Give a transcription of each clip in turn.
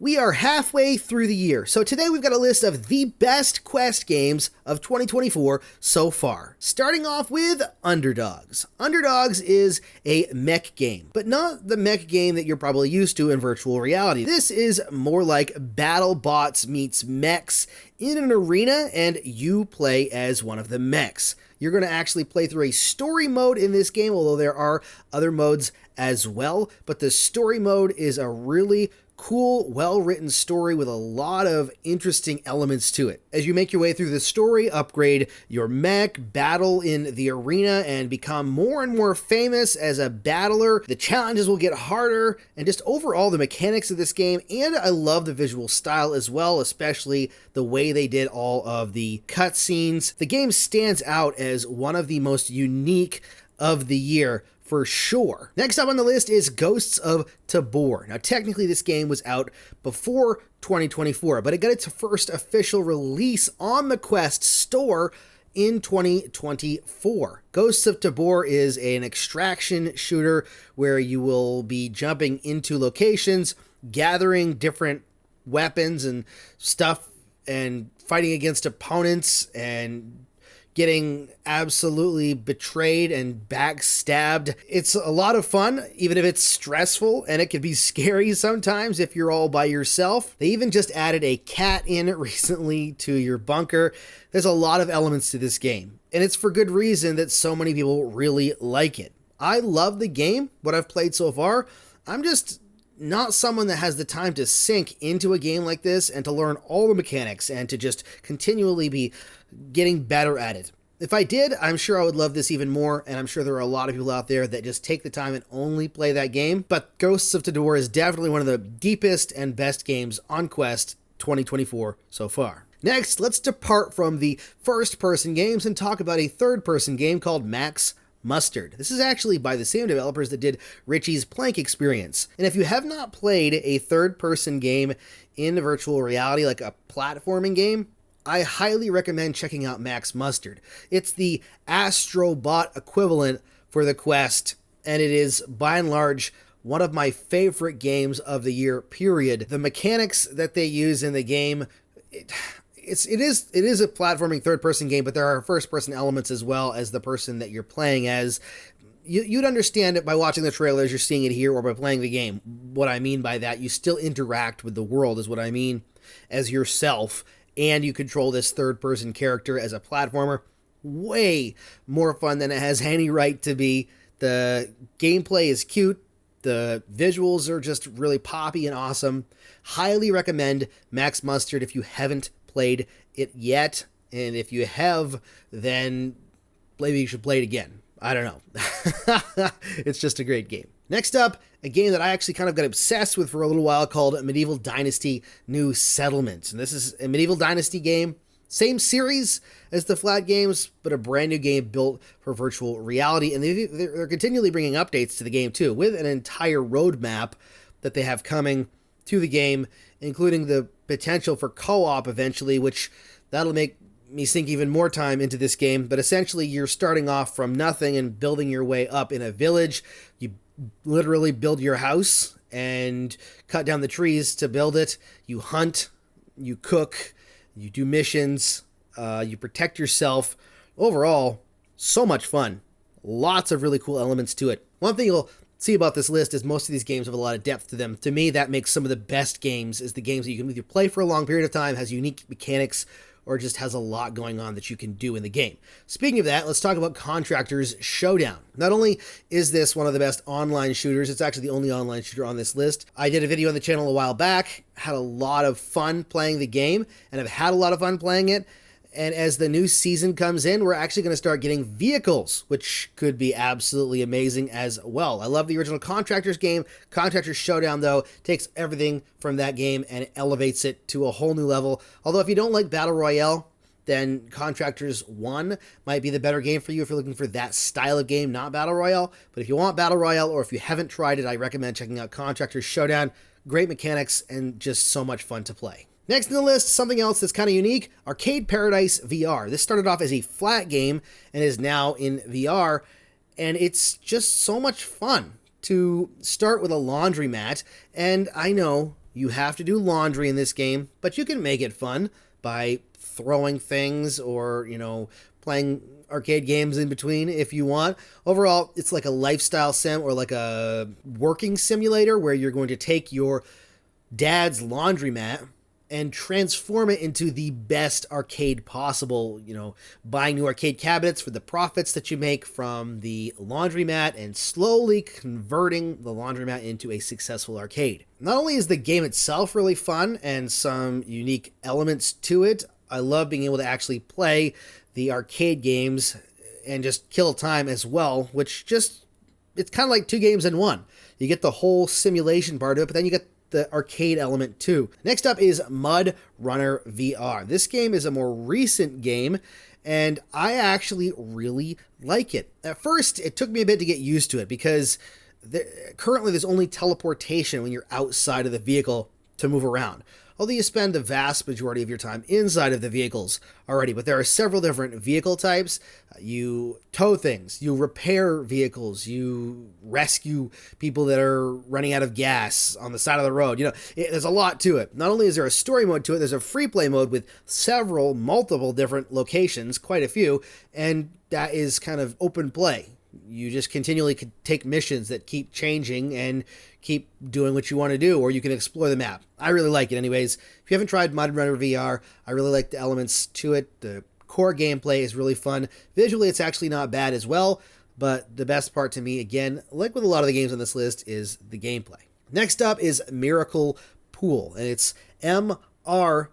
We are halfway through the year, so today we've got a list of the best Quest games of 2024 so far. Starting off with Underdogs. Underdogs is a mech game, but not the mech game that you're probably used to in virtual reality. This is more like Battle Bots meets mechs in an arena, and you play as one of the mechs. You're going to actually play through a story mode in this game, although there are other modes as well, but the story mode is a really cool, well-written story with a lot of interesting elements to it. As you make your way through the story, upgrade your mech, battle in the arena, and become more and more famous as a battler, the challenges will get harder, and just overall the mechanics of this game, and I love the visual style as well, especially the way they did all of the cutscenes. The game stands out as one of the most unique of the year for sure. Next up on the list is Ghosts of Tabor. Now, technically this game was out before 2024, but it got its first official release on the Quest store in 2024. Ghosts of Tabor is an extraction shooter where you will be jumping into locations, gathering different weapons and stuff, and fighting against opponents and getting absolutely betrayed and backstabbed. It's a lot of fun, even if it's stressful, and it can be scary sometimes if you're all by yourself. They even just added a cat in recently to your bunker. There's a lot of elements to this game, and it's for good reason that so many people really like it. I love the game, what I've played so far. I'm just not someone that has the time to sink into a game like this and to learn all the mechanics and to just continually be getting better at it. If I did, I'm sure I would love this even more, and I'm sure there are a lot of people out there that just take the time and only play that game, but Ghosts of Tabor is definitely one of the deepest and best games on Quest 2024 so far. Next, let's depart from the first-person games and talk about a third-person game called Max Mustard. This is actually by the same developers that did Richie's Plank Experience. And if you have not played a third-person game in virtual reality, like a platforming game, I highly recommend checking out Max Mustard. It's the Astrobot equivalent for the Quest, and it is, by and large, one of my favorite games of the year, period. The mechanics that they use in the game, it is a platforming third-person game, but there are first-person elements as well as the person that you're playing as. You'd understand it by watching the trailers, you're seeing it here, or by playing the game. What I mean by that, you still interact with the world is what I mean, as yourself, and you control this third-person character as a platformer. Way more fun than it has any right to be. The gameplay is cute. The visuals are just really poppy and awesome. Highly recommend Max Mustard if you haven't played it yet, and if you have, then maybe you should play it again. I don't know. It's just a great game. Next up, a game that I actually kind of got obsessed with for a little while called Medieval Dynasty New Settlement. And this is a Medieval Dynasty game, same series as the Flat games, but a brand new game built for virtual reality. And they're continually bringing updates to the game too, with an entire roadmap that they have coming to the game, including the potential for co-op eventually, which that'll make me sink even more time into this game. But essentially, you're starting off from nothing and building your way up in a village. You literally build your house and cut down the trees to build it. You hunt, you cook, you do missions, you protect yourself. Overall, so much fun. Lots of really cool elements to it. One thing you'll see about this list is most of these games have a lot of depth to them. To me, that makes some of the best games is the games that you can either play for a long period of time, has unique mechanics, or just has a lot going on that you can do in the game. Speaking of that, let's talk about Contractors Showdown. Not only is this one of the best online shooters, it's actually the only online shooter on this list. I did a video on the channel a while back, had a lot of fun playing the game, and I've had a lot of fun playing it. And as the new season comes in, we're actually going to start getting vehicles, which could be absolutely amazing as well. I love the original Contractors game. Contractors Showdown, though, takes everything from that game and elevates it to a whole new level. Although if you don't like Battle Royale, then Contractors 1 might be the better game for you if you're looking for that style of game, not Battle Royale. But if you want Battle Royale, or if you haven't tried it, I recommend checking out Contractors Showdown. Great mechanics and just so much fun to play. Next on the list, something else that's kind of unique, Arcade Paradise VR. This started off as a flat game and is now in VR, and it's just so much fun to start with a laundromat. And I know You have to do laundry in this game, but you can make it fun by throwing things or, playing arcade games in between if you want. Overall, it's like a lifestyle sim or like a working simulator where you're going to take your dad's laundromat and transform it into the best arcade possible, buying new arcade cabinets for the profits that you make from the laundromat and slowly converting the laundromat into a successful arcade. Not only is the game itself really fun and some unique elements to it, I love being able to actually play the arcade games and just kill time as well, which it's kind of like 2 games in 1. You get the whole simulation part of it, but then you get the arcade element too. Next up is MudRunner VR. This game is a more recent game, and I actually really like it. At first, it took me a bit to get used to it because currently there's only teleportation when you're outside of the vehicle to move around. Although you spend the vast majority of your time inside of the vehicles already, but there are several different vehicle types. You tow things, you repair vehicles, you rescue people that are running out of gas on the side of the road. There's a lot to it. Not only is there a story mode to it, there's a free play mode with multiple different locations, quite a few, and that is kind of open play. You just continually could take missions that keep changing and keep doing what you want to do, or you can explore the map. I really like it anyways. If you haven't tried MudRunner VR, I really like the elements to it. The core gameplay is really fun. Visually, it's actually not bad as well, but the best part to me, again, like with a lot of the games on this list, is the gameplay. Next up is Miracle Pool, and it's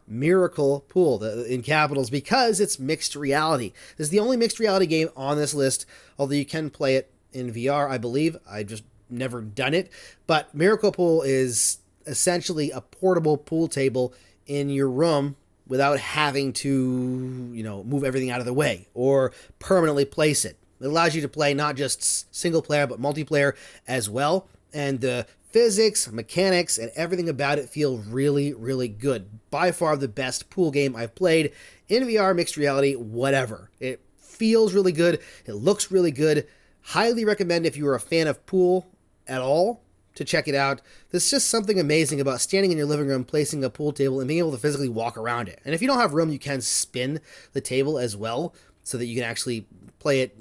Miracle Pool in capitals because it's mixed reality. This is the only mixed reality game on this list, although you can play it in VR, I believe. I just never done it. But Miracle Pool is essentially a portable pool table in your room without having to, move everything out of the way or permanently place it. It allows you to play not just single player, but multiplayer as well. And the physics, mechanics, and everything about it feel really, really good. By far the best pool game I've played in VR, mixed reality, whatever. It feels really good. It looks really good. Highly recommend if you are a fan of pool at all to check it out. There's just something amazing about standing in your living room, placing a pool table, and being able to physically walk around it. And if you don't have room, you can spin the table as well so that you can actually play it,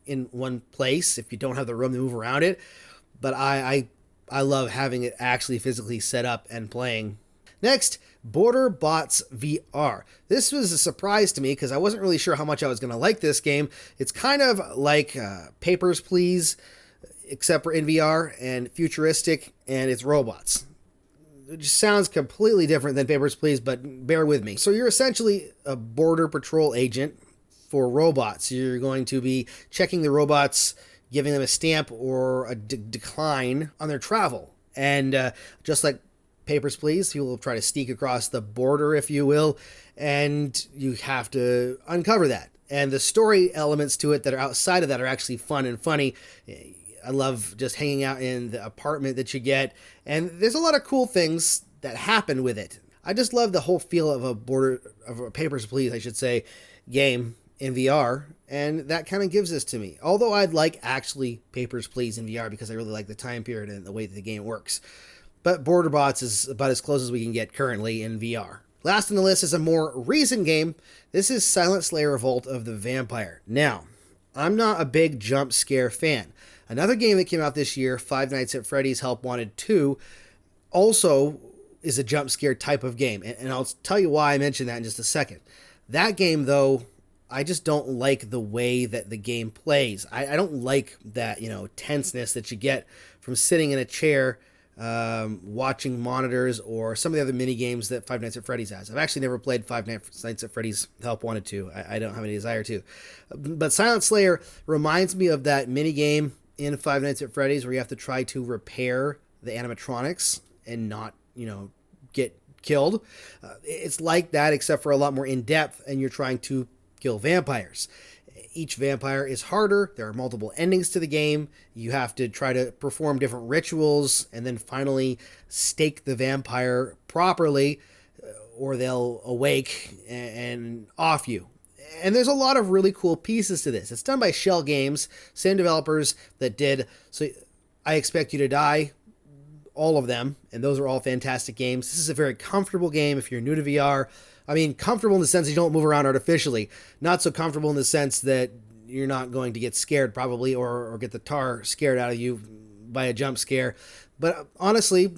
in one place if you don't have the room to move around it. But I love having it actually physically set up and playing. Next, Border Bots VR. This was a surprise to me because I wasn't really sure how much I was going to like this game. It's kind of like Papers, Please, except for in VR and futuristic, and it's robots. It just sounds completely different than Papers, Please, but bear with me. So you're essentially a border patrol agent for robots. You're going to be checking the robots, giving them a stamp or a decline on their travel. And just like Papers, Please, people will try to sneak across the border, if you will, and you have to uncover that. And the story elements to it that are outside of that are actually fun and funny. I love just hanging out in the apartment that you get, and there's a lot of cool things that happen with it. I just love the whole feel of a Papers, Please, I should say, game in VR, and that kind of gives this to me. Although I'd like actually Papers, Please in VR because I really like the time period and the way that the game works. But Border Bots is about as close as we can get currently in VR. Last on the list is a more recent game. This is Silent Slayer Revolt of the Vampire. Now, I'm not a big jump scare fan. Another game that came out this year, Five Nights at Freddy's Help Wanted 2, also is a jump scare type of game. And I'll tell you why I mentioned that in just a second. That game, though, I just don't like the way that the game plays. I don't like that, tenseness that you get from sitting in a chair, watching monitors, or some of the other mini games that Five Nights at Freddy's has. I've actually never played Five Nights at Freddy's Help Wanted to. I don't have any desire to. But Silent Slayer reminds me of that mini game in Five Nights at Freddy's where you have to try to repair the animatronics and not, get killed. It's like that, except for a lot more in-depth, and you're trying to kill vampires. Each vampire is harder. There are multiple endings to the game. You have to try to perform different rituals and then finally stake the vampire properly, or they'll awake and off you. And there's a lot of really cool pieces to this. It's done by Shell Games, same developers that did So I Expect You to Die, all of them, and those are all fantastic games. This is a very comfortable game if you're new to VR. I mean, comfortable in the sense that you don't move around artificially. Not so comfortable in the sense that you're not going to get scared probably, or get the tar scared out of you by a jump scare. But honestly,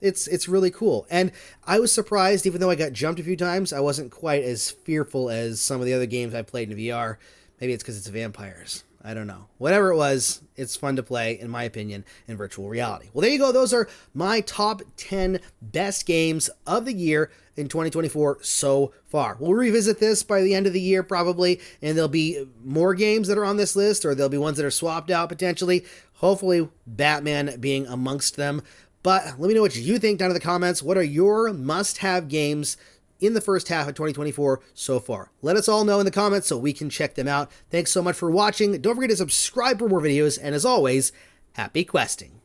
it's really cool. And I was surprised, even though I got jumped a few times, I wasn't quite as fearful as some of the other games I played in VR. Maybe it's because it's vampires. I don't know. Whatever it was, it's fun to play, in my opinion, in virtual reality. Well, there you go. Those are my top 10 best games of the year in 2024 so far. We'll revisit this by the end of the year probably, and there'll be more games that are on this list, or there'll be ones that are swapped out potentially. Hopefully, Batman being amongst them. But let me know what you think down in the comments. What are your must-have games in the first half of 2024 so far? Let us all know in the comments so we can check them out. Thanks so much for watching. Don't forget to subscribe for more videos, and as always, happy questing.